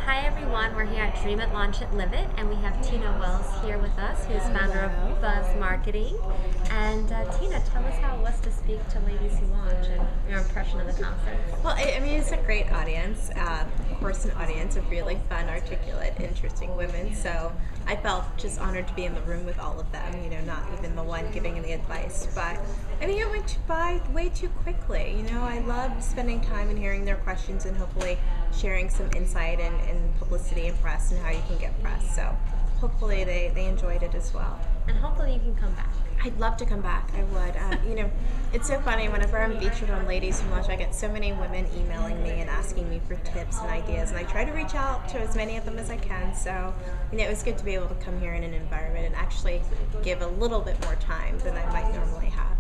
Hi everyone, we're here at Dream at Launch at Live It, and we have Tina Wells here with us, who's founder of Buzz Marketing. And Tina, tell us how it was to speak to ladies who launch and your impression of the conference. Well, I mean, it's a great audience. Of course, an audience of really fun, articulate, interesting women. So I felt just honored to be in the room with all of them, not even the one giving the advice. But I mean, it went by way too quickly. I love spending time and hearing their questions and hopefully sharing some insight and publicity and press and how you can get press. So hopefully they enjoyed it as well. And hopefully you can come back. I'd love to come back. I would. It's so funny. Whenever I'm featured on Ladies Who Launch, I get so many women emailing me and asking me for tips and ideas, and I try to reach out to as many of them as I can. So, it was good to be able to come here in an environment and actually give a little bit more time than I might normally have.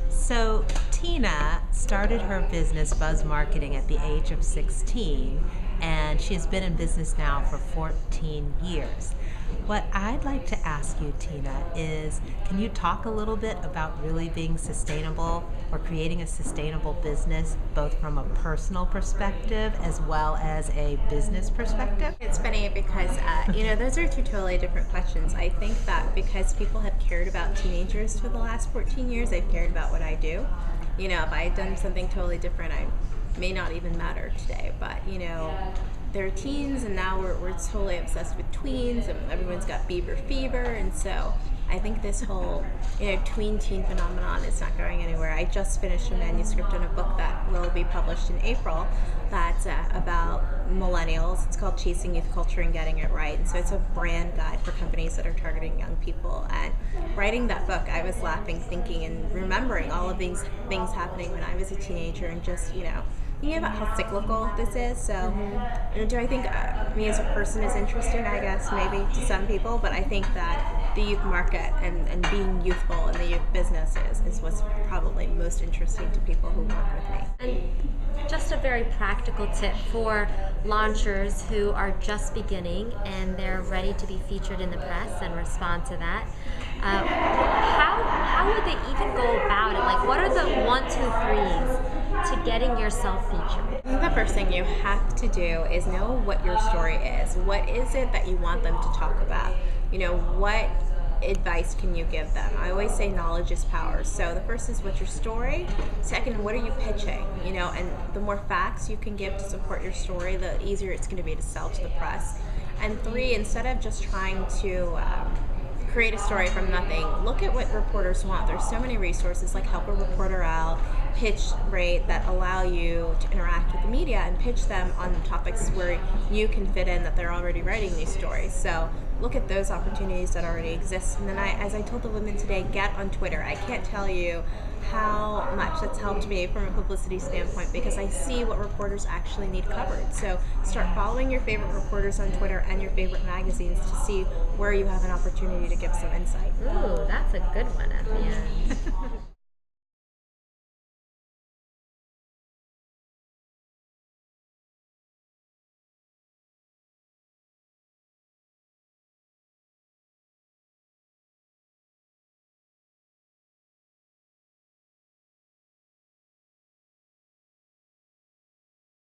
So Tina started her business, Buzz Marketing, at the age of 16, and she has been in business now for 14 years. What I'd like to ask you, Tina, is can you talk a little bit about really being sustainable or creating a sustainable business, both from a personal perspective as well as a business perspective? It's funny because, those are two totally different questions. I think that because people have cared about teenagers for the last 14 years, they've cared about what I do. If I had done something totally different, I may not even matter today. But, they're teens, and now we're totally obsessed with tweens, and everyone's got Bieber fever, and so I think this whole tween teen phenomenon is not going anywhere. I just finished a manuscript on a book that will be published in April that's about millennials. It's called Chasing Youth Culture and Getting It Right, and so it's a brand guide for companies that are targeting young people. And writing that book, I was laughing, thinking, and remembering all of these things happening when I was a teenager, and just thinking about how cyclical this is. So do I think me as a person is interesting? I guess maybe to some people, but I think that the youth market and being youthful in the youth business is what's probably most interesting to people who work with me. And just a very practical tip for launchers who are just beginning and they're ready to be featured in the press and respond to that. How would they even go about it? Like, what are the 1, 2, 3s to getting yourself featured? I think the first thing you have to do is know what your story is. What is it that you want them to talk about? What advice can you give them? I always say knowledge is power. So the first is, what's your story? Second, what are you pitching? And the more facts you can give to support your story, the easier it's going to be to sell to the press. And 3, instead of just trying to create a story from nothing, look at what reporters want. There's so many resources like Help a Reporter Out, Pitch Rate, that allow you to interact with the media and pitch them on topics where you can fit in, that they're already writing these stories. So look at those opportunities that already exist. And then as I told the women today, get on Twitter. I can't tell you how much that's helped me from a publicity standpoint, because I see what reporters actually need covered. So start following your favorite reporters on Twitter and your favorite magazines to see where you have an opportunity to give some insight. Ooh, that's a good one at the end.